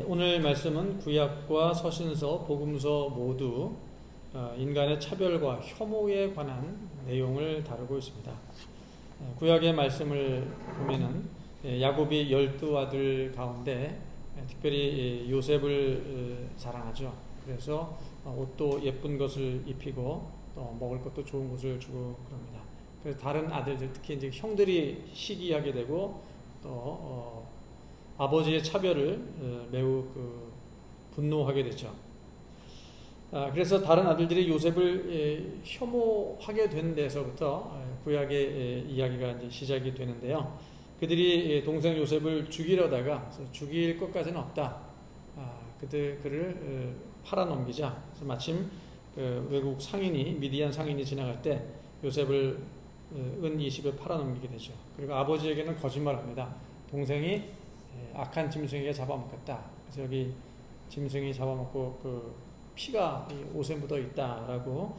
오늘 말씀은 구약과 서신서, 복음서 모두 인간의 차별과 혐오에 관한 내용을 다루고 있습니다. 구약의 말씀을 보면은 야곱이 12아들 가운데 특별히 요셉을 자랑하죠. 그래서 옷도 예쁜 것을 입히고 또 먹을 것도 좋은 것을 주고 그럽니다. 그래서 다른 아들들, 특히 이제 형들이 시기하게 되고 또 아버지의 차별을 매우 분노하게 되죠. 그래서 다른 아들들이 요셉을 혐오하게 된 데서부터 구약의 이야기가 이제 시작이 되는데요. 그들이 동생 요셉을 죽이려다가 죽일 것까지는 없다. 그를 팔아넘기자. 그래서 마침 외국 상인이 미디안 상인이 지나갈 때 요셉을 은 20에 팔아넘기게 되죠. 그리고 아버지에게는 거짓말합니다. 동생이 악한 짐승에게 잡아먹혔다. 그래서 여기 짐승이 잡아먹고 피가 옷에 묻어 있다라고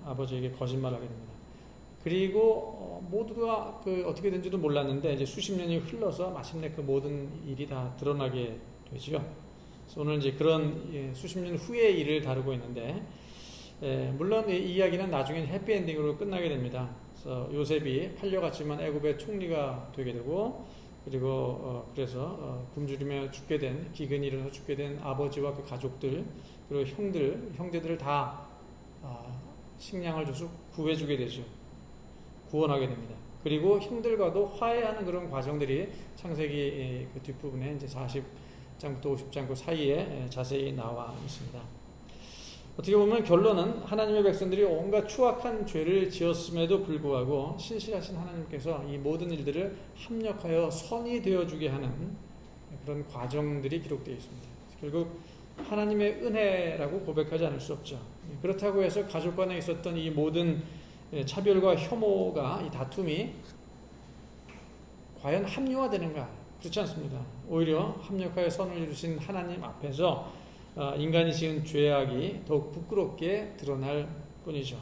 아버지에게 거짓말하게 됩니다. 그리고 모두가 어떻게 된지도 몰랐는데 이제 수십 년이 흘러서 마침내 그 모든 일이 다 드러나게 되죠. 그래서 오늘 이제 그런 수십 년 후의 일을 다루고 있는데 물론 이 이야기는 나중에 해피엔딩으로 끝나게 됩니다. 그래서 요셉이 팔려갔지만 애굽의 총리가 되게 되고 그리고 그래서 굶주리며 죽게 된 기근이 일어나서 죽게 된 아버지와 그 가족들 그리고 형제들을 다 식량을 줘서 구해주게 되죠. 구원하게 됩니다. 그리고 형들과도 화해하는 그런 과정들이 창세기 그 뒷부분에 이제 40장부터 50장 그 사이에 자세히 나와 있습니다. 어떻게 보면 결론은 하나님의 백성들이 온갖 추악한 죄를 지었음에도 불구하고 신실하신 하나님께서 이 모든 일들을 합력하여 선이 되어주게 하는 그런 과정들이 기록되어 있습니다. 결국 하나님의 은혜라고 고백하지 않을 수 없죠. 그렇다고 해서 가족 간에 있었던 이 모든 차별과 혐오가 이 다툼이 과연 합리화되는가? 그렇지 않습니다. 오히려 합력하여 선을 이루신 하나님 앞에서 인간이 지은 죄악이 더욱 부끄럽게 드러날 뿐이죠.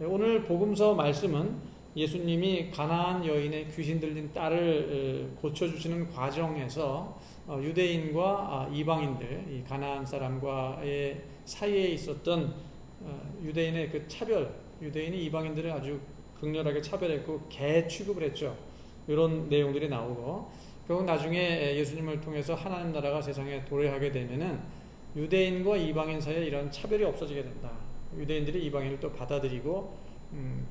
오늘 복음서 말씀은 예수님이 가나안 여인의 귀신 들린 딸을 고쳐주시는 과정에서 유대인과 이방인들, 이 가나안 사람과의 사이에 있었던 유대인의 그 차별, 유대인이 이방인들을 아주 극렬하게 차별했고 개 취급을 했죠. 이런 내용들이 나오고 결국 나중에 예수님을 통해서 하나님 나라가 세상에 도래하게 되면은 유대인과 이방인 사이에 이런 차별이 없어지게 된다. 유대인들이 이방인을 또 받아들이고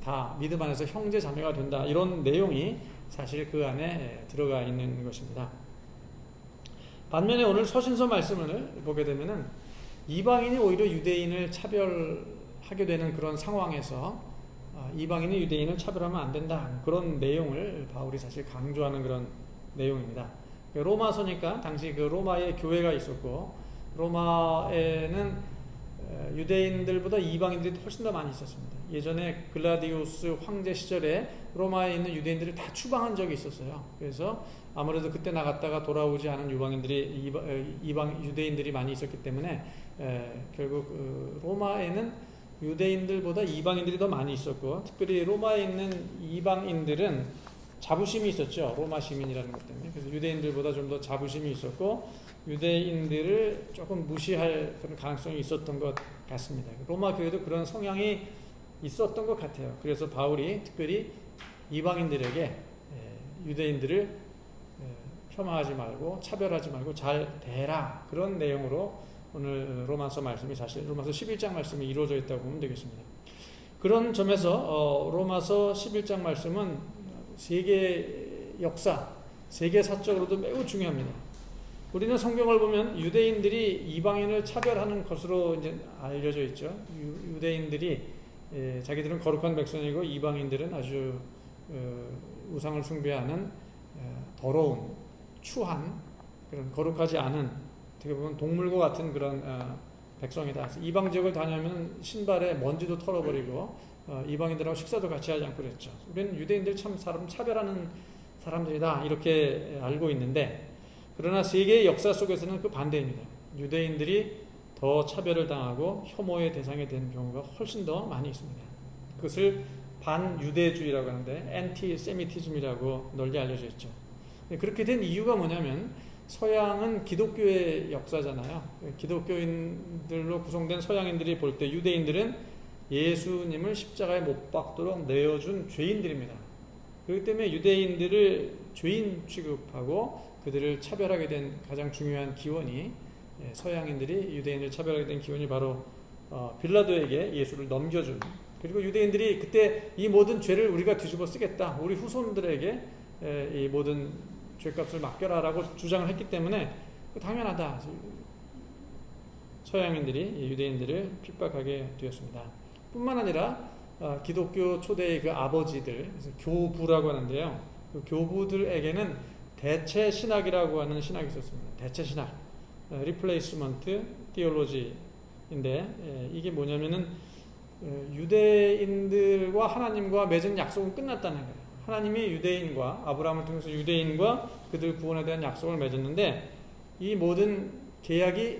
다 믿음 안에서 형제 자매가 된다. 이런 내용이 사실 그 안에 들어가 있는 것입니다. 반면에 오늘 서신서 말씀을 보게 되면은 이방인이 오히려 유대인을 차별하게 되는 그런 상황에서 이방인이 유대인을 차별하면 안 된다. 그런 내용을 바울이 사실 강조하는 그런 내용입니다. 로마서니까 당시 그 로마에 교회가 있었고 로마에는 유대인들보다 이방인들이 훨씬 더 많이 있었습니다. 예전에 글라디우스 황제 시절에 로마에 있는 유대인들을 다 추방한 적이 있었어요. 그래서 아무래도 그때 나갔다가 돌아오지 않은 유대인들이 많이 있었기 때문에 결국 로마에는 유대인들보다 이방인들이 더 많이 있었고 특별히 로마에 있는 이방인들은 자부심이 있었죠. 로마 시민이라는 것 때문에. 그래서 유대인들보다 좀 더 자부심이 있었고 유대인들을 조금 무시할 그런 가능성이 있었던 것 같습니다. 로마 교회도 그런 성향이 있었던 것 같아요. 그래서 바울이 특별히 이방인들에게 유대인들을 폄하하지 말고 차별하지 말고 잘 대해라. 그런 내용으로 오늘 로마서 말씀이 사실 로마서 11장 말씀이 이루어져 있다고 보면 되겠습니다. 그런 점에서 로마서 11장 말씀은 세계 역사, 세계 사적으로도 매우 중요합니다. 우리는 성경을 보면 유대인들이 이방인을 차별하는 것으로 이제 알려져 있죠. 유대인들이 자기들은 거룩한 백성이고 이방인들은 아주 우상을 숭배하는 더러운 추한 그런 거룩하지 않은 어떻게 보면 동물과 같은 그런 백성이다. 이방 지역을 다니면 신발에 먼지도 털어버리고 이방인들하고 식사도 같이 하지 않고 그랬죠. 우리는 유대인들 참 사람 차별하는 사람들이다 이렇게 알고 있는데 그러나 세계의 역사 속에서는 그 반대입니다. 유대인들이 더 차별을 당하고 혐오의 대상이 된 경우가 훨씬 더 많이 있습니다. 그것을 반유대주의라고 하는데 엔티세미티즘이라고 널리 알려져 있죠. 그렇게 된 이유가 뭐냐면 서양은 기독교의 역사잖아요. 기독교인들로 구성된 서양인들이 볼 때 유대인들은 예수님을 십자가에 못 박도록 내어준 죄인들입니다. 그렇기 때문에 유대인들을 죄인 취급하고 그들을 차별하게 된 가장 중요한 기원이, 서양인들이 유대인을 차별하게 된 기원이 바로 빌라도에게 예수를 넘겨준, 그리고 유대인들이 그때 이 모든 죄를 우리가 뒤집어 쓰겠다, 우리 후손들에게 이 모든 죄값을 맡겨라라고 주장을 했기 때문에 당연하다, 서양인들이 유대인들을 핍박하게 되었습니다. 뿐만 아니라 기독교 초대의 그 아버지들, 교부라고 하는데요, 그 교부들에게는 대체 신학이라고 하는 신학이 있었습니다. 대체 신학, 리플레이스먼트 티올로지인데, 이게 뭐냐면은 유대인들과 하나님과 맺은 약속은 끝났다는 거예요. 하나님이 유대인과, 아브라함을 통해서 유대인과 그들 구원에 대한 약속을 맺었는데 이 모든 계약이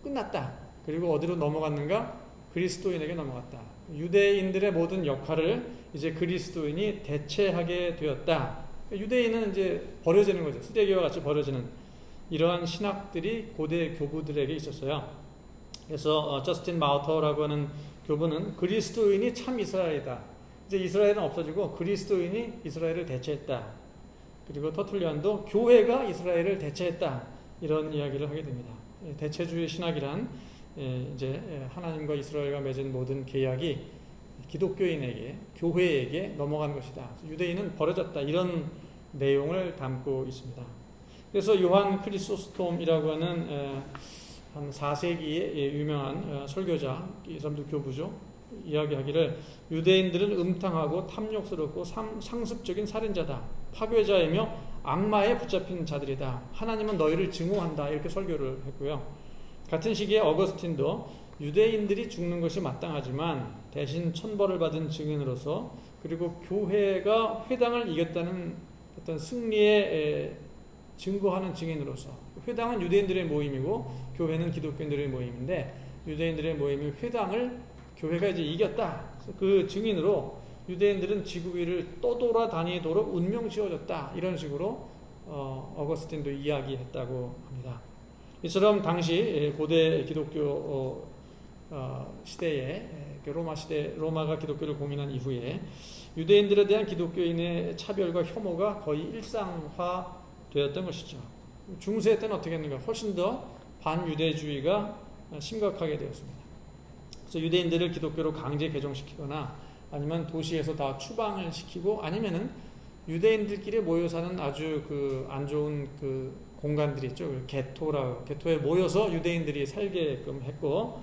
끝났다. 그리고 어디로 넘어갔는가? 그리스도인에게 넘어갔다. 유대인들의 모든 역할을 이제 그리스도인이 대체하게 되었다. 유대인은 이제 버려지는 거죠. 쓰레기와 같이 버려지는 이러한 신학들이 고대 교부들에게 있었어요. 그래서 저스틴 마우터라고 하는 교부는 그리스도인이 참 이스라엘이다. 이제 이스라엘은 없어지고 그리스도인이 이스라엘을 대체했다. 그리고 터툴리안도 교회가 이스라엘을 대체했다. 이런 이야기를 하게 됩니다. 대체주의 신학이란 이제 하나님과 이스라엘과 맺은 모든 계약이 기독교인에게, 교회에게 넘어간 것이다. 유대인은 버려졌다. 이런 내용을 담고 있습니다. 그래서 요한 크리소스톰이라고 하는 한 4세기의 유명한 설교자, 이 사람도 교부죠, 이야기하기를 유대인들은 음탕하고 탐욕스럽고 상습적인 살인자다, 파괴자이며 악마에 붙잡힌 자들이다, 하나님은 너희를 증오한다, 이렇게 설교를 했고요. 같은 시기에 어거스틴도 유대인들이 죽는 것이 마땅하지만 대신 천벌을 받은 증인으로서, 그리고 교회가 회당을 이겼다는 어떤 승리에 증거하는 증인으로서, 회당은 유대인들의 모임이고 교회는 기독교인들의 모임인데 유대인들의 모임이 회당을, 교회가 이제 이겼다, 그 증인으로 유대인들은 지구 위를 떠돌아다니도록 운명 지어졌다, 이런 식으로 어거스틴도 이야기했다고 합니다. 이처럼 당시 고대 기독교 시대에, 로마가 기독교를 공인한 이후에 유대인들에 대한 기독교인의 차별과 혐오가 거의 일상화되었던 것이죠. 중세 때는 어떻게 했는가? 훨씬 더 반유대주의가 심각하게 되었습니다. 그래서 유대인들을 기독교로 강제 개종시키거나 아니면 도시에서 다 추방을 시키고, 아니면은 유대인들끼리 모여 사는 아주 안 좋은 공간들이 있죠. 게토에 모여서 유대인들이 살게끔 했고,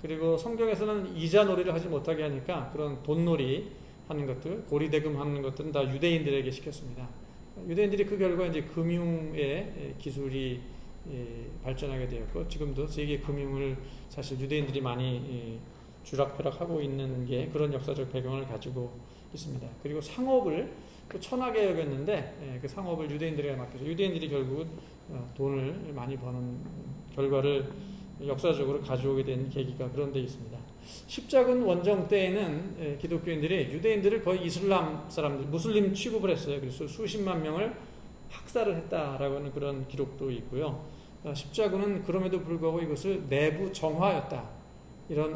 그리고 성경에서는 이자놀이를 하지 못하게 하니까 그런 돈놀이 하는 것들, 고리대금 하는 것들은 다 유대인들에게 시켰습니다. 유대인들이 그 결과 이제 금융의 기술이 발전하게 되었고, 지금도 세계 금융을 사실 유대인들이 많이 주락펴락하고 있는 게 그런 역사적 배경을 가지고 있습니다. 그리고 상업을 천하게 여겼는데 그 상업을 유대인들에게 맡겨서 유대인들이 결국은 돈을 많이 버는 결과를 역사적으로 가져오게 된 계기가 그런 데 있습니다. 십자군 원정 때에는 기독교인들이 유대인들을 거의 이슬람 사람들, 무슬림 취급을 했어요. 그래서 수십만 명을 학살을 했다라고 하는 그런 기록도 있고요. 십자군은 그럼에도 불구하고 이것을 내부 정화였다. 이런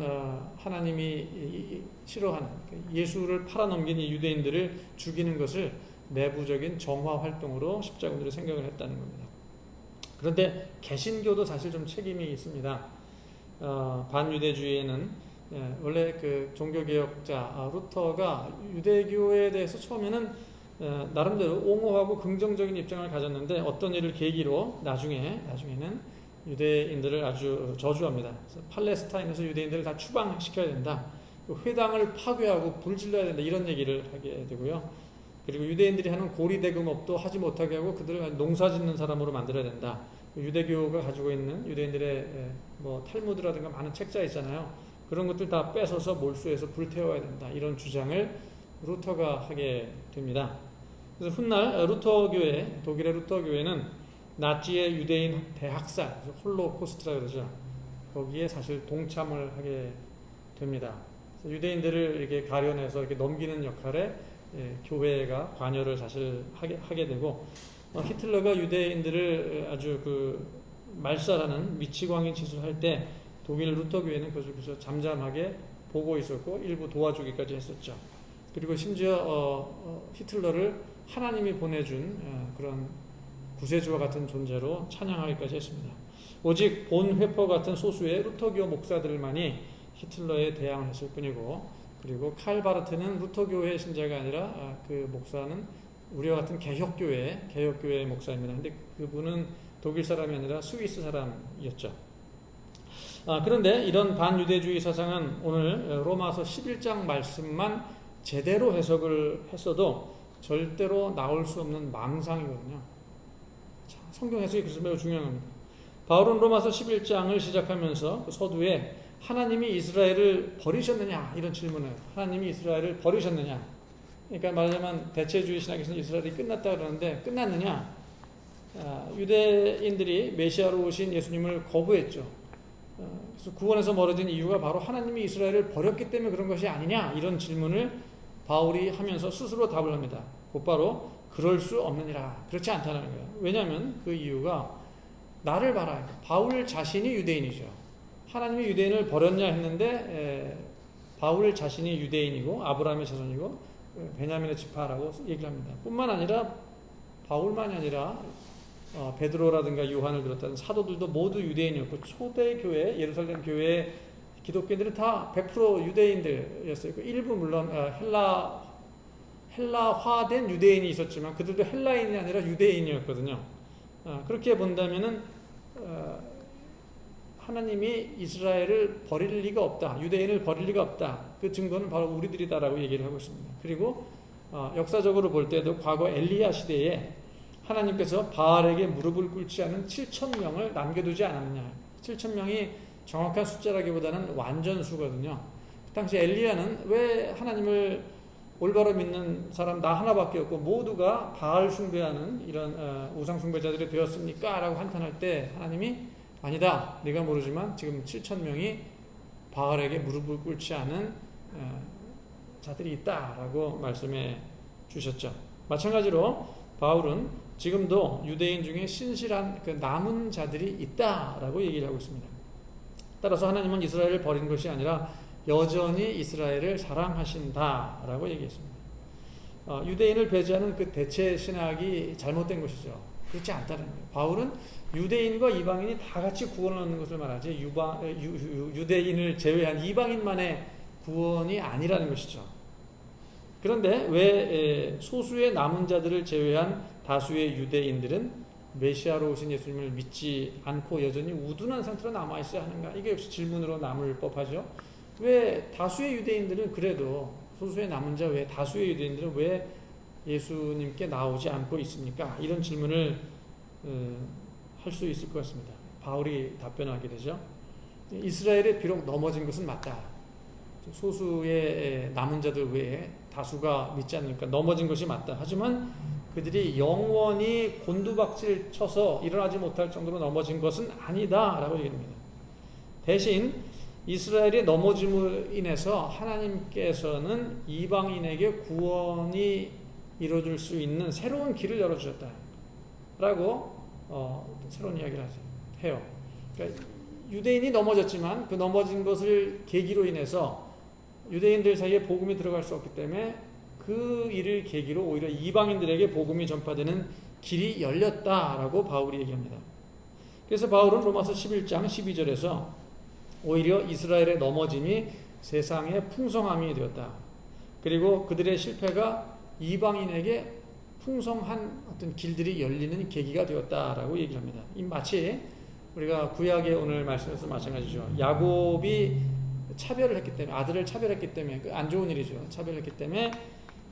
하나님이 싫어하는, 예수를 팔아넘긴 이 유대인들을 죽이는 것을 내부적인 정화 활동으로 십자군들이 생각을 했다는 겁니다. 그런데 개신교도 사실 좀 책임이 있습니다. 반유대주의에는 원래 그 종교개혁자 루터가 유대교에 대해서 처음에는 나름대로 옹호하고 긍정적인 입장을 가졌는데 어떤 일을 계기로 나중에는 유대인들을 아주 저주합니다. 그래서 팔레스타인에서 유대인들을 다 추방시켜야 된다, 회당을 파괴하고 불질러야 된다, 이런 얘기를 하게 되고요. 그리고 유대인들이 하는 고리대금업도 하지 못하게 하고 그들을 농사짓는 사람으로 만들어야 된다. 유대교가 가지고 있는 유대인들의 탈무드라든가 많은 책자 있잖아요. 그런 것들 다 뺏어서 몰수해서 불태워야 된다, 이런 주장을 루터가 하게 됩니다. 그래서 훗날 루터교회, 독일의 루터교회는 나치의 유대인 대학살, 홀로코스트라 그러죠. 거기에 사실 동참을 하게 됩니다. 유대인들을 이렇게 가려내서 이렇게 넘기는 역할에 교회가 관여를 사실 하게 되고, 히틀러가 유대인들을 아주 그 말살하는 미치광이 짓을 할 때 독일 루터 교회는 그것을 잠잠하게 보고 있었고 일부 도와주기까지 했었죠. 그리고 심지어 히틀러를 하나님이 보내준 그런 구세주와 같은 존재로 찬양하기까지 했습니다. 오직 본 회퍼 같은 소수의 루터교 목사들만이 히틀러에 대항을 했을 뿐이고, 그리고 칼 바르트는 루터교회 신자가 아니라 그 목사는 우리와 같은 개혁교회 목사입니다. 근데 그분은 독일 사람이 아니라 스위스 사람이었죠. 그런데 이런 반유대주의 사상은 오늘 로마서 11장 말씀만 제대로 해석을 했어도 절대로 나올 수 없는 망상이거든요. 성경 해석이 그래서 매우 중요한 겁니다. 바울은 로마서 11장을 시작하면서 그 서두에 하나님이 이스라엘을 버리셨느냐 이런 질문을, 하나님이 이스라엘을 버리셨느냐, 그러니까 말하자면 대체주의 신학에서는 이스라엘이 끝났다 그러는데 끝났느냐? 유대인들이 메시아로 오신 예수님을 거부했죠. 그래서 구원에서 멀어진 이유가 바로 하나님이 이스라엘을 버렸기 때문에 그런 것이 아니냐, 이런 질문을 바울이 하면서 스스로 답을 합니다. 곧바로 그럴 수 없느니라, 그렇지 않다는 거예요. 왜냐하면 그 이유가 나를 봐라. 바울 자신이 유대인이죠. 하나님이 유대인을 버렸냐 했는데 바울 자신이 유대인이고 아브라함의 자손이고 베냐민의 지파라고 얘기를 합니다. 뿐만 아니라 바울만이 아니라 베드로라든가 요한을 비롯한 사도들도 모두 유대인이었고, 초대 교회, 예루살렘 교회 기독교인들은 다 100% 유대인들이었어요. 일부 물론 헬라화된 유대인이 있었지만 그들도 헬라인이 아니라 유대인이었거든요. 그렇게 본다면은 하나님이 이스라엘을 버릴 리가 없다, 유대인을 버릴 리가 없다. 그 증거는 바로 우리들이다라고 얘기를 하고 있습니다. 그리고 역사적으로 볼 때도 과거 엘리야 시대에 하나님께서 바알에게 무릎을 꿇지 않은 7,000명을 남겨두지 않았느냐. 7,000명이 정확한 숫자라기보다는 완전수거든요. 그 당시 엘리야는 왜 하나님을 올바로 믿는 사람 나 하나밖에 없고 모두가 바알 숭배하는 이런 우상 숭배자들이 되었습니까? 라고 한탄할 때 하나님이 아니다, 네가 모르지만 지금 7,000명이 바알에게 무릎을 꿇지 않은 자들이 있다라고 말씀해 주셨죠. 마찬가지로 바울은 지금도 유대인 중에 신실한 그 남은 자들이 있다라고 얘기를 하고 있습니다. 따라서 하나님은 이스라엘을 버린 것이 아니라 여전히 이스라엘을 사랑하신다라고 얘기했습니다. 유대인을 배제하는 그 대체 신학이 잘못된 것이죠. 그렇지 않다는 거예요. 바울은 유대인과 이방인이 다 같이 구원을 얻는 것을 말하지 유대인을 제외한 이방인만의 구원이 아니라는 것이죠. 그런데 왜 소수의 남은 자들을 제외한 다수의 유대인들은 메시아로 오신 예수님을 믿지 않고 여전히 우둔한 상태로 남아있어야 하는가? 이게 역시 질문으로 남을 법하죠. 왜 다수의 유대인들은 그래도 소수의 남은 자 외에 다수의 유대인들은 왜 예수님께 나오지 않고 있습니까? 이런 질문을 할 수 있을 것 같습니다. 바울이 답변하게 되죠. 이스라엘에 비록 넘어진 것은 맞다. 소수의 남은 자들 외에 다수가 믿지 않으니까 넘어진 것이 맞다. 하지만 그들이 영원히 곤두박질 쳐서 일어나지 못할 정도로 넘어진 것은 아니다 라고 얘기합니다. 대신 이스라엘의 넘어짐으로 인해서 하나님께서는 이방인에게 구원이 이루어질 수 있는 새로운 길을 열어주셨다 라고 새로운 이야기를 해요. 그러니까 유대인이 넘어졌지만 그 넘어진 것을 계기로 인해서 유대인들 사이에 복음이 들어갈 수 없기 때문에 그 일을 계기로 오히려 이방인들에게 복음이 전파되는 길이 열렸다라고 바울이 얘기합니다. 그래서 바울은 로마서 11장 12절에서 오히려 이스라엘의 넘어짐이 세상의 풍성함이 되었다. 그리고 그들의 실패가 이방인에게 풍성한 어떤 길들이 열리는 계기가 되었다라고 얘기를 합니다. 마치 우리가 구약의 오늘 말씀에서 마찬가지죠. 야곱이 차별을 했기 때문에, 아들을 차별했기 때문에, 안 좋은 일이죠. 차별했기 때문에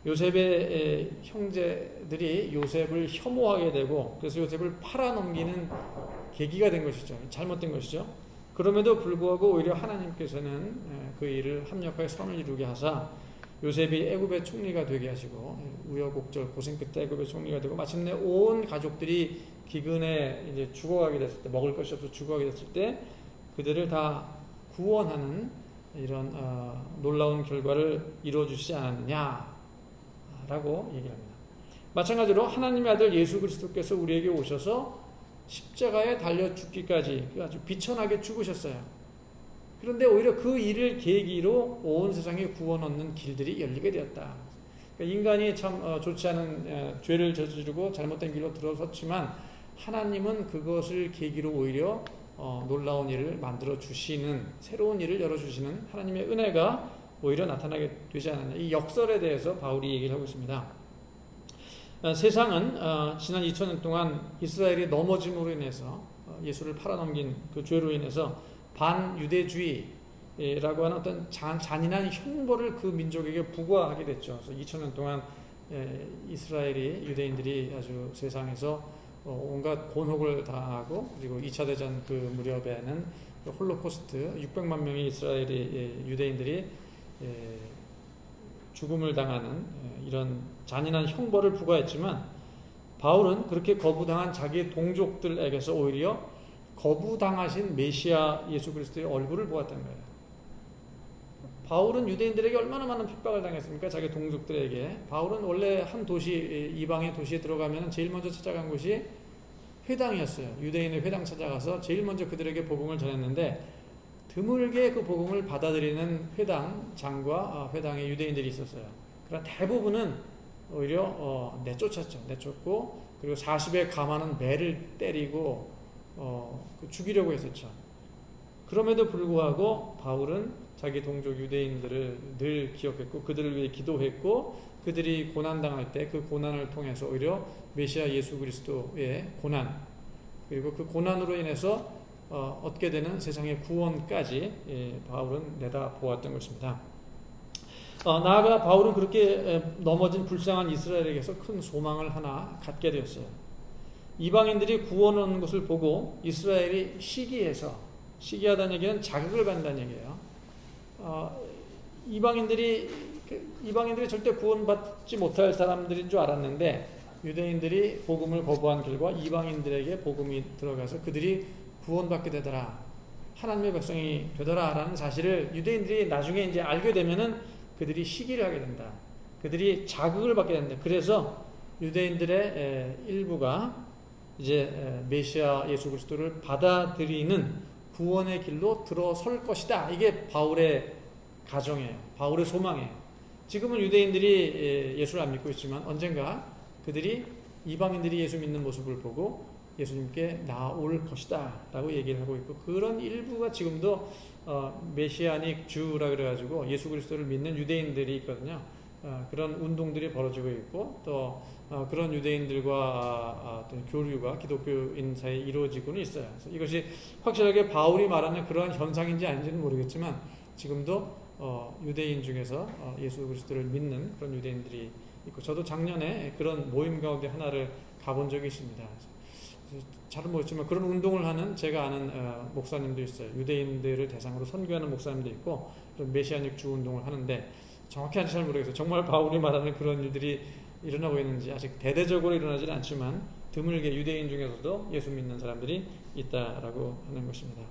요셉의 형제들이 요셉을 혐오하게 되고, 그래서 요셉을 팔아넘기는 계기가 된 것이죠. 잘못된 것이죠. 그럼에도 불구하고 오히려 하나님께서는 그 일을 합력하여 선을 이루게 하사 요셉이 애굽의 총리가 되게 하시고, 우여곡절 고생 끝에 애굽의 총리가 되고, 마침내 온 가족들이 기근에 이제 죽어가게 됐을 때, 먹을 것이 없어 죽어가게 됐을 때 그들을 다 구원하는 이런 놀라운 결과를 이루어 주시지 않았느냐라고 얘기합니다. 마찬가지로 하나님의 아들 예수 그리스도께서 우리에게 오셔서 십자가에 달려 죽기까지 아주 비천하게 죽으셨어요. 그런데 오히려 그 일을 계기로 온 세상에 구원 얻는 길들이 열리게 되었다. 그러니까 인간이 참 좋지 않은 죄를 저지르고 잘못된 길로 들어섰지만 하나님은 그것을 계기로 오히려 놀라운 일을 만들어 주시는, 새로운 일을 열어주시는 하나님의 은혜가 오히려 나타나게 되지 않았냐. 이 역설에 대해서 바울이 얘기를 하고 있습니다. 세상은 지난 2000년 동안 이스라엘이 넘어짐으로 인해서 예수를 팔아넘긴 그 죄로 인해서 반유대주의라고 하는 어떤 잔인한 형벌을 그 민족에게 부과하게 됐죠. 그래서 2000년 동안 이스라엘이, 유대인들이 아주 세상에서 온갖 곤혹을 당하고, 그리고 2차 대전 그 무렵에는 홀로코스트 600만 명의 이스라엘의 유대인들이 죽음을 당하는 이런 잔인한 형벌을 부과했지만, 바울은 그렇게 거부당한 자기의 동족들에게서 오히려 거부당하신 메시아 예수 그리스도의 얼굴을 보았다는 거예요. 바울은 유대인들에게 얼마나 많은 핍박을 당했습니까? 자기 동족들에게. 바울은 원래 한 도시, 이방의 도시에 들어가면 제일 먼저 찾아간 곳이 회당이었어요. 유대인의 회당 찾아가서 제일 먼저 그들에게 복음을 전했는데, 드물게 그 복음을 받아들이는 회당장과 회당의 유대인들이 있었어요. 그러나 대부분은 오히려 내쫓았죠. 내쫓고, 그리고 40에 감하는 매를 때리고 죽이려고 했었죠. 그럼에도 불구하고 바울은 자기 동족 유대인들을 늘 기억했고, 그들을 위해 기도했고, 그들이 고난당할 때 그 고난을 통해서 오히려 메시아 예수 그리스도의 고난, 그리고 그 고난으로 인해서 얻게 되는 세상의 구원까지 바울은 내다보았던 것입니다. 나아가 바울은 그렇게 넘어진 불쌍한 이스라엘에게서 큰 소망을 하나 갖게 되었어요. 이방인들이 구원 얻는 것을 보고 이스라엘이 시기하다는 얘기는 자극을 받는다는 얘기예요. 이방인들이 절대 구원받지 못할 사람들인 줄 알았는데, 유대인들이 복음을 거부한 결과 이방인들에게 복음이 들어가서 그들이 구원받게 되더라, 하나님의 백성이 되더라 라는 사실을 유대인들이 나중에 이제 알게 되면은 그들이 시기를 하게 된다. 그들이 자극을 받게 된다. 그래서 유대인들의 일부가 이제 메시아 예수 그리스도를 받아들이는 구원의 길로 들어설 것이다. 이게 바울의 가정이에요. 바울의 소망이에요. 지금은 유대인들이 예수를 안 믿고 있지만 언젠가 그들이 이방인들이 예수 믿는 모습을 보고 예수님께 나올 것이다 라고 얘기를 하고 있고, 그런 일부가 지금도 메시아닉 주라 그래가지고 예수 그리스도를 믿는 유대인들이 있거든요. 그런 운동들이 벌어지고 있고, 또 그런 유대인들과 어떤 교류가 기독교인 사이에 이루어지고는 있어요. 그래서 이것이 확실하게 바울이 말하는 그런 현상인지 아닌지는 모르겠지만, 지금도 유대인 중에서 예수 그리스도를 믿는 그런 유대인들이 있고, 저도 작년에 그런 모임 가운데 하나를 가본 적이 있습니다. 잘은 모르겠지만 그런 운동을 하는 제가 아는 목사님도 있어요. 유대인들을 대상으로 선교하는 목사님도 있고, 그런 메시아닉 주 운동을 하는데, 정확히 한지 잘 모르겠어요. 정말 바울이 말하는 그런 일들이 일어나고 있는지 아직 대대적으로 일어나지는 않지만 드물게 유대인 중에서도 예수 믿는 사람들이 있다라고 하는 것입니다.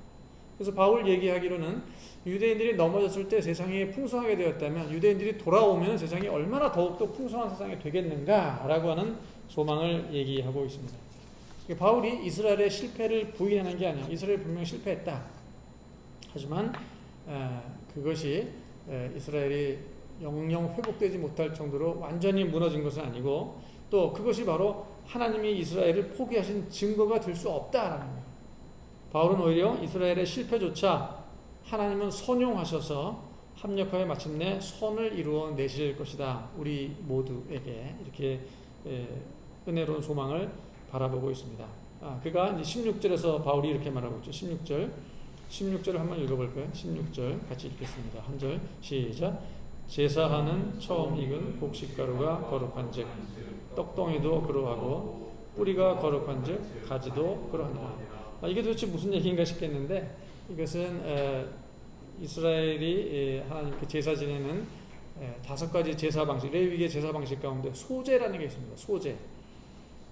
그래서 바울 얘기하기로는 유대인들이 넘어졌을 때 세상이 풍성하게 되었다면, 유대인들이 돌아오면 세상이 얼마나 더욱더 풍성한 세상이 되겠는가라고 하는 소망을 얘기하고 있습니다. 바울이 이스라엘의 실패를 부인하는 게 아니야. 이스라엘 분명히 실패했다. 하지만 그것이 이스라엘이 영영 회복되지 못할 정도로 완전히 무너진 것은 아니고, 또 그것이 바로 하나님이 이스라엘을 포기하신 증거가 될 수 없다라는 거예요. 바울은 오히려 이스라엘의 실패조차 하나님은 선용하셔서 합력하여 마침내 선을 이루어내실 것이다, 우리 모두에게, 이렇게 은혜로운 소망을 바라보고 있습니다. 그가 이제 16절에서 바울이 이렇게 말하고 있죠. 16절을 한번 읽어볼까요? 16절 같이 읽겠습니다. 한 절 시작. 제사하는 처음 익은 곡식가루가 거룩한즉 떡덩이도 그러하고, 뿌리가 거룩한즉 가지도 그러하니라. 이게 도대체 무슨 얘기인가 싶겠는데, 이것은 이스라엘이 하나님께 제사 지내는 5가지 제사 방식, 레위기의 제사 방식 가운데 소제라는 게 있습니다. 소제.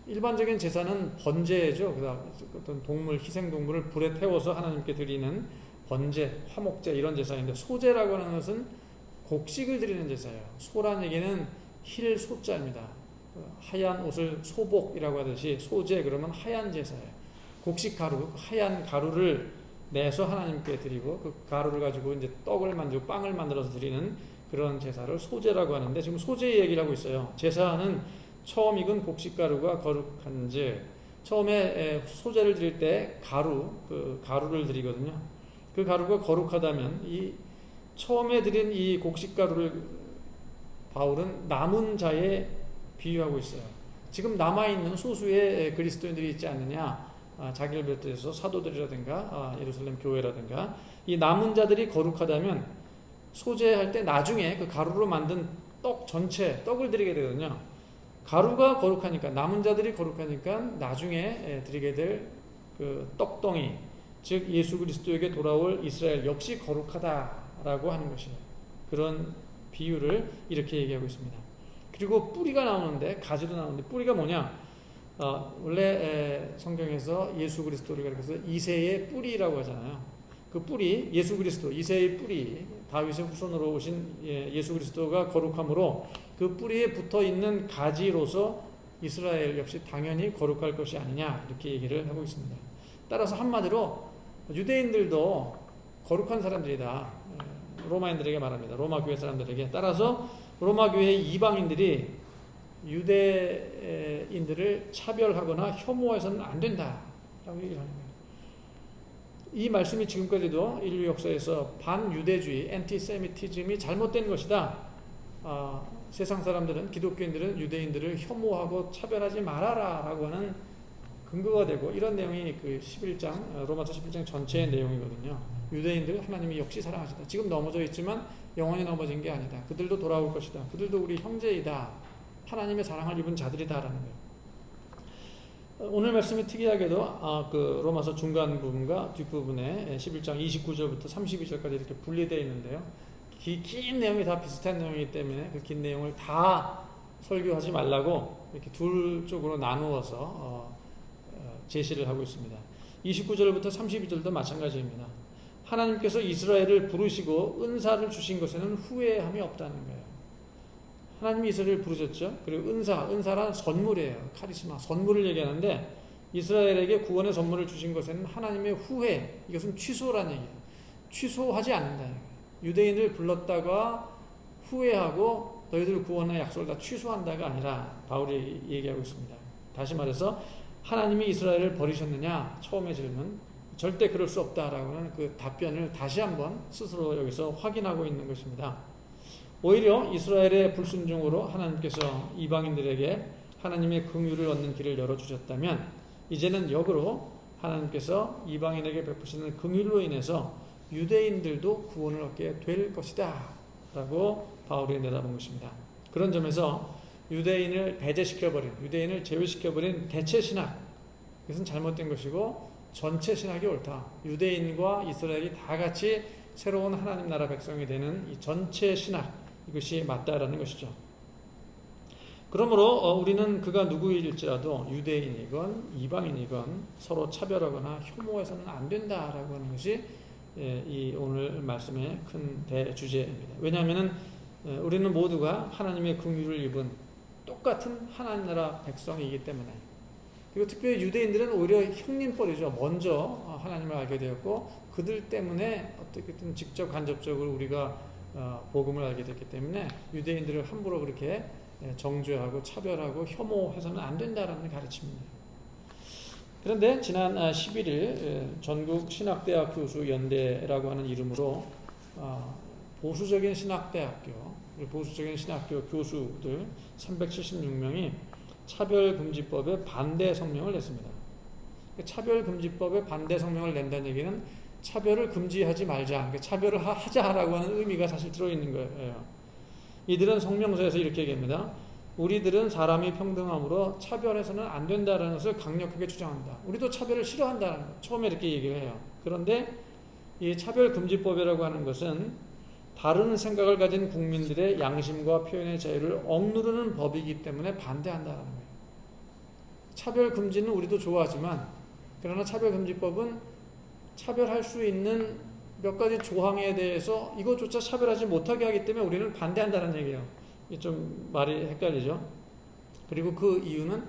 일반적인 제사는 번제죠. 어떤 동물, 희생동물을 불에 태워서 하나님께 드리는 번제, 화목제, 이런 제사인데, 소제라고 하는 것은 곡식을 드리는 제사예요. 소란 얘기는 힐 소자입니다. 하얀 옷을 소복이라고 하듯이 소제 그러면 하얀 제사예요. 곡식 가루, 하얀 가루를 내서 하나님께 드리고 그 가루를 가지고 이제 떡을 만들고 빵을 만들어서 드리는 그런 제사를 소제라고 하는데 지금 소제 얘기를 하고 있어요. 제사는 처음 익은 곡식 가루가 거룩한즉 처음에 소제를 드릴 때 그 가루를 드리거든요. 그 가루가 거룩하다면 이 처음에 드린 이 곡식 가루를 바울은 남은 자에 비유하고 있어요. 지금 남아있는 소수의 그리스도인들이 있지 않느냐. 자기를 비롯해서 사도들이라든가 예루살렘 교회라든가 이 남은 자들이 거룩하다면 소제할 때 나중에 그 가루로 만든 떡 전체 떡을 드리게 되거든요. 가루가 거룩하니까 남은 자들이 거룩하니까 나중에 드리게 될 그 떡덩이 즉 예수 그리스도에게 돌아올 이스라엘 역시 거룩하다라고 하는 것이에요. 그런 비유를 이렇게 얘기하고 있습니다. 그리고 뿌리가 나오는데 가지도 나오는데 뿌리가 뭐냐? 원래 성경에서 예수 그리스도를 가리켜서 이새의 뿌리라고 하잖아요. 그 뿌리, 예수 그리스도, 이새의 뿌리, 다윗의 후손으로 오신 예수 그리스도가 거룩함으로 그 뿌리에 붙어 있는 가지로서 이스라엘 역시 당연히 거룩할 것이 아니냐 이렇게 얘기를 하고 있습니다. 따라서 한마디로 유대인들도 거룩한 사람들이다. 로마인들에게 말합니다. 로마 교회 사람들에게. 따라서 로마 교회의 이방인들이 유대인들을 차별하거나 혐오해서는 안 된다라고 얘기를 하는 거예요. 이 말씀이 지금까지도 인류 역사에서 반유대주의, 엔티세미티즘이 잘못된 것이다. 세상 사람들은, 기독교인들은 유대인들을 혐오하고 차별하지 말아라 라고 하는 근거가 되고 이런 내용이 그 11장, 로마서 11장 전체의 내용이거든요. 유대인들 하나님이 역시 사랑하시다. 지금 넘어져 있지만 영원히 넘어진 게 아니다. 그들도 돌아올 것이다. 그들도 우리 형제이다. 하나님의 사랑을 입은 자들이다라는 거예요. 오늘 말씀이 특이하게도 그 로마서 중간 부분과 뒷부분에 11장 29절부터 32절까지 이렇게 분리되어 있는데요. 긴 내용이 다 비슷한 내용이기 때문에 그 긴 내용을 다 설교하지 말라고 이렇게 둘 쪽으로 나누어서 제시를 하고 있습니다. 29절부터 32절도 마찬가지입니다. 하나님께서 이스라엘을 부르시고 은사를 주신 것에는 후회함이 없다는 거예요. 하나님이 이스라엘을 부르셨죠. 그리고 은사란 선물이에요. 카리스마, 선물을 얘기하는데 이스라엘에게 구원의 선물을 주신 것에는 하나님의 후회, 이것은 취소라는 얘기예요. 취소하지 않는다는 거예요. 유대인을 불렀다가 후회하고 너희들 구원의 약속을 다 취소한다가 아니라 바울이 얘기하고 있습니다. 다시 말해서 하나님이 이스라엘을 버리셨느냐? 처음의 질문. 절대 그럴 수 없다라고 하는 그 답변을 다시 한번 스스로 여기서 확인하고 있는 것입니다. 오히려 이스라엘의 불순종으로 하나님께서 이방인들에게 하나님의 긍휼을 얻는 길을 열어주셨다면 이제는 역으로 하나님께서 이방인에게 베푸시는 긍휼로 인해서 유대인들도 구원을 얻게 될 것이다 라고 바울이 내다본 것입니다. 그런 점에서 유대인을 배제시켜버린, 유대인을 제외시켜버린 대체신학, 이것은 잘못된 것이고 전체 신학이 옳다. 유대인과 이스라엘이 다 같이 새로운 하나님 나라 백성이 되는 이 전체 신학, 이것이 맞다라는 것이죠. 그러므로 우리는 그가 누구일지라도 유대인이건 이방인이건 서로 차별하거나 혐오해서는 안 된다라고 하는 것이 이 오늘 말씀의 큰 대주제입니다. 왜냐하면 우리는 모두가 하나님의 긍휼을 입은 똑같은 하나님 나라 백성이기 때문에. 그리고 특별히 유대인들은 오히려 형님뻘이죠. 먼저 하나님을 알게 되었고 그들 때문에 어떻게든 직접 간접적으로 우리가 복음을 알게 됐기 때문에 유대인들을 함부로 그렇게 정죄하고 차별하고 혐오해서는 안 된다라는 가르침입니다. 그런데 지난 11일 전국 신학대학 교수 연대라고 하는 이름으로 보수적인 신학대학교, 보수적인 신학교 교수들 376명이 차별금지법에 반대 성명을 냈습니다. 차별금지법에 반대 성명을 낸다는 얘기는 차별을 금지하지 말자, 차별을 하자라고 하는 의미가 사실 들어있는 거예요. 이들은 성명서에서 이렇게 얘기합니다. 우리들은 사람이 평등함으로 차별해서는 안 된다는 것을 강력하게 주장한다. 우리도 차별을 싫어한다는 것. 처음에 이렇게 얘기를 해요. 그런데 이 차별금지법이라고 하는 것은 다른 생각을 가진 국민들의 양심과 표현의 자유를 억누르는 법이기 때문에 반대한다는 거예요. 차별금지는 우리도 좋아하지만 그러나 차별금지법은 차별할 수 있는 몇 가지 조항에 대해서 이것조차 차별하지 못하게 하기 때문에 우리는 반대한다는 얘기예요. 이게 좀 말이 헷갈리죠? 그리고 그 이유는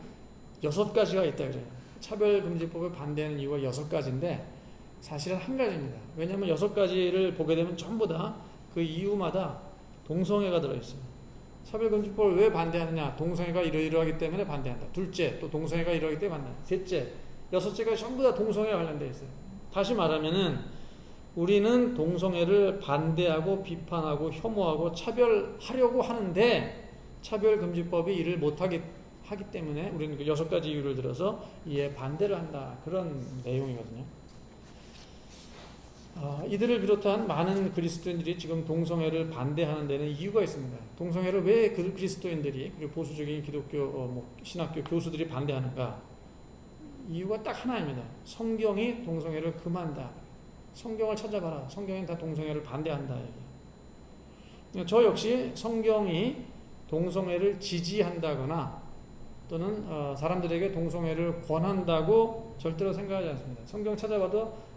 6가지가 있다 그래요. 차별금지법을 반대하는 이유가 6가지인데 사실은 한 가지입니다. 왜냐하면 6가지를 보게 되면 전부 다 그 이유마다 동성애가 들어있어요. 차별금지법을 왜 반대하느냐? 동성애가 이러이러하기 때문에 반대한다. 둘째, 또 동성애가 이러기 때문에 반대한다. 셋째, 6째가 전부 다 동성애와 관련되어 있어요. 다시 말하면은 우리는 동성애를 반대하고 비판하고 혐오하고 차별하려고 하는데 차별금지법이 이를 못하기 하기 때문에 우리는 그 6가지 이유를 들어서 이에 반대를 한다. 그런 내용이거든요. 이들을 비롯한 많은 그리스도인들이 지금 동성애를 반대하는 데는 이유가 있습니다. 동성애를 왜 그리스도인들이 그리고 보수적인 기독교 신학교 교수들이 반대하는가? 이유가 딱 하나입니다. 성경이 동성애를 금한다. 성경을 찾아봐라. 성경은 다 동성애를 반대한다. 저 역시 성경이 동성애를 지지한다거나 또는 사람들에게 동성애를 권한다고 절대로 생각하지 않습니다. 성경 찾아봐도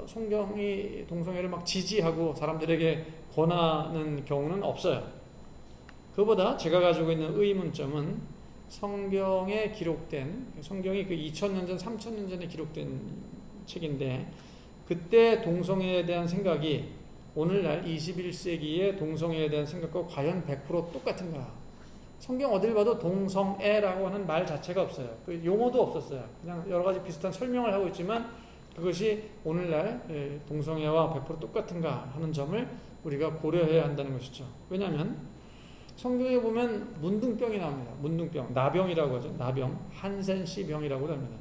성경이 동성애를 막 지지하고 사람들에게 권하는 경우는 없어요. 그보다 제가 가지고 있는 의문점은 성경에 기록된, 성경이 그 2000년 전, 3000년 전에 기록된 책인데 그때 동성애에 대한 생각이 오늘날 21세기의 동성애에 대한 생각과 과연 100% 똑같은가? 성경 어딜 봐도 동성애라고 하는 말 자체가 없어요. 그 용어도 없었어요. 그냥 여러 가지 비슷한 설명을 하고 있지만 그것이 오늘날 동성애와 100% 똑같은가 하는 점을 우리가 고려해야 한다는 것이죠. 왜냐하면 성경에 보면 문둥병이 나옵니다. 문둥병, 나병이라고 하죠. 나병, 한센시 병이라고 합니다.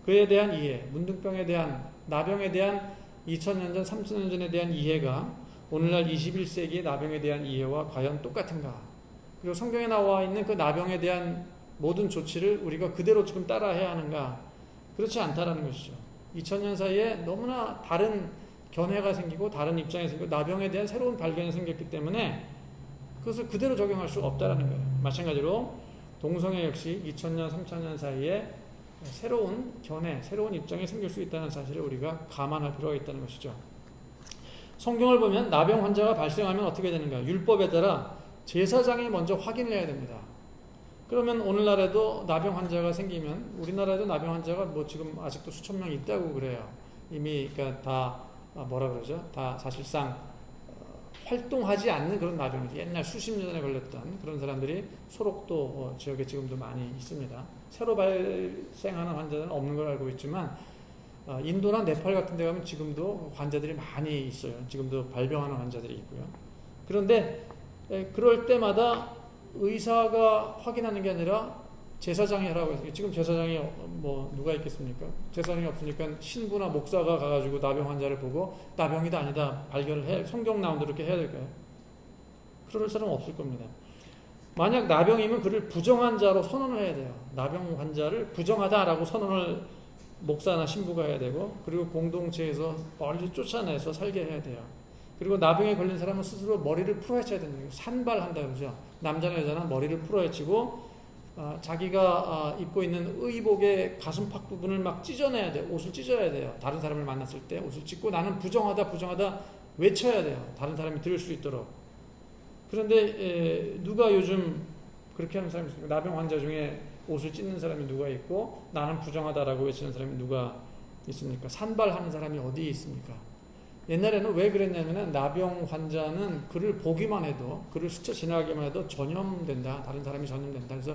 그에 대한 이해, 문둥병에 대한, 나병에 대한 2000년 전, 3000년 전에 대한 이해가 오늘날 21세기의 나병에 대한 이해와 과연 똑같은가? 그리고 성경에 나와 있는 그 나병에 대한 모든 조치를 우리가 그대로 지금 따라해야 하는가? 그렇지 않다라는 것이죠. 2000년 사이에 너무나 다른 견해가 생기고 다른 입장이 생기고 나병에 대한 새로운 발견이 생겼기 때문에 그것을 그대로 적용할 수 없다라는 거예요. 마찬가지로 동성애 역시 2000년, 3000년 사이에 새로운 견해, 새로운 입장이 생길 수 있다는 사실을 우리가 감안할 필요가 있다는 것이죠. 성경을 보면 나병 환자가 발생하면 어떻게 되는가? 율법에 따라 제사장이 먼저 확인을 해야 됩니다. 그러면 오늘날에도 나병 환자가 생기면 우리나라에도 나병 환자가 뭐 지금 아직도 수천 명 있다고 그래요. 이미 그러니까 다 뭐라 그러죠? 다 사실상 활동하지 않는 그런 나병이죠. 옛날 수십 년 전에 걸렸던 그런 사람들이 소록도 지역에 지금도 많이 있습니다. 새로 발생하는 환자는 없는 걸 알고 있지만 인도나 네팔 같은 데 가면 지금도 환자들이 많이 있어요. 지금도 발병하는 환자들이 있고요. 그런데 그럴 때마다 의사가 확인하는 게 아니라 제사장이 하라고 해서 지금 제사장이 뭐 누가 있겠습니까? 제사장이 없으니까 신부나 목사가 가가지고 나병 환자를 보고 나병이다 아니다 발견을 해 성경 나온 대로 이렇게 해야 될까요? 그럴 사람은 없을 겁니다. 만약 나병이면 그를 부정한 자로 선언을 해야 돼요. 나병 환자를 부정하다라고 선언을 목사나 신부가 해야 되고 그리고 공동체에서 멀리 쫓아내서 살게 해야 돼요. 그리고 나병에 걸린 사람은 스스로 머리를 풀어헤쳐야 된다. 산발한다 그러죠. 남자나 여자나 머리를 풀어헤치고 자기가 입고 있는 의복의 가슴팍 부분을 막 찢어내야 돼요. 옷을 찢어야 돼요. 다른 사람을 만났을 때 옷을 찢고 나는 부정하다 부정하다 외쳐야 돼요. 다른 사람이 들을 수 있도록. 그런데 누가 요즘 그렇게 하는 사람이 있습니까? 나병 환자 중에 옷을 찢는 사람이 누가 있고 나는 부정하다라고 외치는 사람이 누가 있습니까? 산발하는 사람이 어디 있습니까? 옛날에는 왜 그랬냐면 나병 환자는 그를 보기만 해도 그를 스쳐 지나가기만 해도 전염된다. 다른 사람이 전염된다. 그래서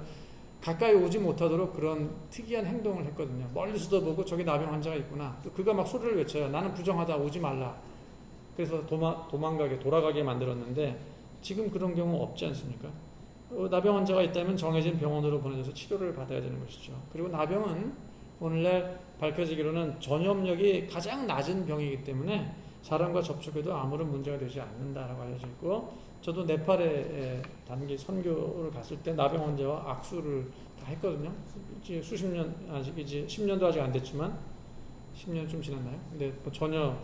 가까이 오지 못하도록 그런 특이한 행동을 했거든요. 멀리서도 보고 저기 나병 환자가 있구나. 또 그가 막 소리를 외쳐요. 나는 부정하다. 오지 말라. 그래서 도망가게 돌아가게 만들었는데 지금 그런 경우 없지 않습니까? 나병 환자가 있다면 정해진 병원으로 보내져서 치료를 받아야 되는 것이죠. 그리고 나병은 오늘날 밝혀지기로는 전염력이 가장 낮은 병이기 때문에 사람과 접촉해도 아무런 문제가 되지 않는다라고 알려져 있고 저도 네팔에 단기 선교를 갔을 때 나병 환자와 악수를 다 했거든요. 이제 수십 년 아직 이제 10년도 아직 안 됐지만 10년 좀 지났나요? 근데 뭐 전혀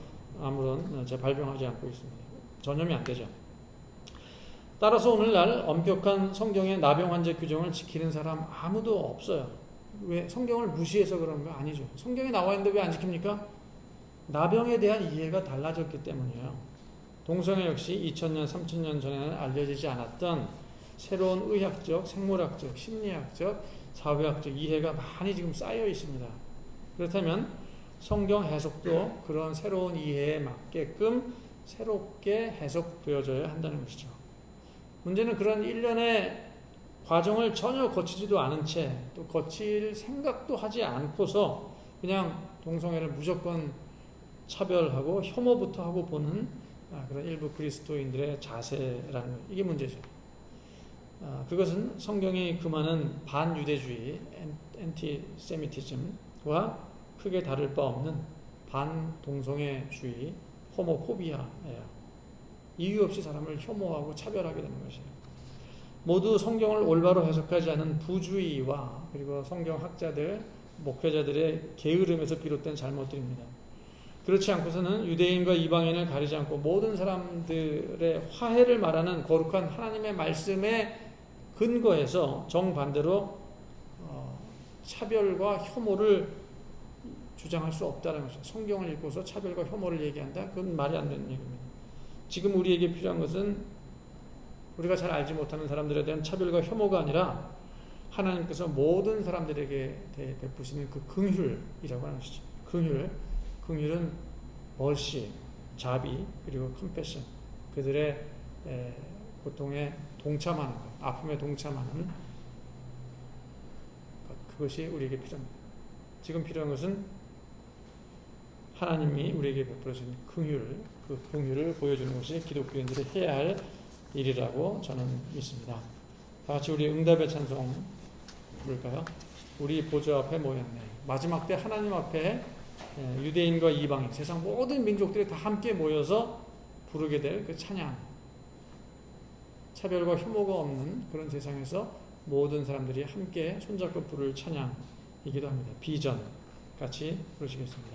아무런 발병하지 않고 있습니다. 전염이 안 되죠. 따라서 오늘날 엄격한 성경의 나병 환자 규정을 지키는 사람 아무도 없어요. 왜? 성경을 무시해서 그런 거 아니죠. 성경에 나와 있는데 왜 안 지킵니까? 나병에 대한 이해가 달라졌기 때문이에요. 동성애 역시 2000년, 3000년 전에는 알려지지 않았던 새로운 의학적, 생물학적, 심리학적, 사회학적 이해가 많이 지금 쌓여 있습니다. 그렇다면 성경 해석도 그런 새로운 이해에 맞게끔 새롭게 해석되어져야 한다는 것이죠. 문제는 그런 일련의 과정을 전혀 거치지도 않은 채 또 거칠 생각도 하지 않고서 그냥 동성애를 무조건 차별하고 혐오부터 하고 보는 그런 일부 그리스도인들의 자세라는 것, 이게 문제죠. 그것은 성경이 금하는 반유대주의, 엔티세미티즘과 크게 다를 바 없는 반동성애주의, 호모포비아예요. 이유 없이 사람을 혐오하고 차별하게 되는 것이에요. 모두 성경을 올바로 해석하지 않은 부주의와 그리고 성경학자들, 목회자들의 게으름에서 비롯된 잘못들입니다. 그렇지 않고서는 유대인과 이방인을 가리지 않고 모든 사람들의 화해를 말하는 거룩한 하나님의 말씀의 근거에서 정반대로 차별과 혐오를 주장할 수 없다는 것이죠. 성경을 읽고서 차별과 혐오를 얘기한다? 그건 말이 안 되는 얘기입니다. 지금 우리에게 필요한 것은 우리가 잘 알지 못하는 사람들에 대한 차별과 혐오가 아니라 하나님께서 모든 사람들에게 대해 베푸시는 그 긍휼이라고 하는 것이죠. 긍휼은 mercy, 자비, 그리고 compassion, 그들의 고통에 동참하는 것, 아픔에 동참하는 것, 그것이 우리에게 필요합니다. 지금 필요한 것은 하나님이 우리에게 베풀어주신 긍휼, 그 긍휼을 보여주는 것이 기독교인들이 해야 할 일이라고 저는 믿습니다. 다 같이 우리 응답의 찬송 부를까요? 우리 보좌 앞에 모였네. 마지막 때 하나님 앞에 유대인과 이방인, 세상 모든 민족들이 다 함께 모여서 부르게 될 그 찬양. 차별과 혐오가 없는 그런 세상에서 모든 사람들이 함께 손잡고 부를 찬양이기도 합니다. 비전 같이 부르시겠습니다.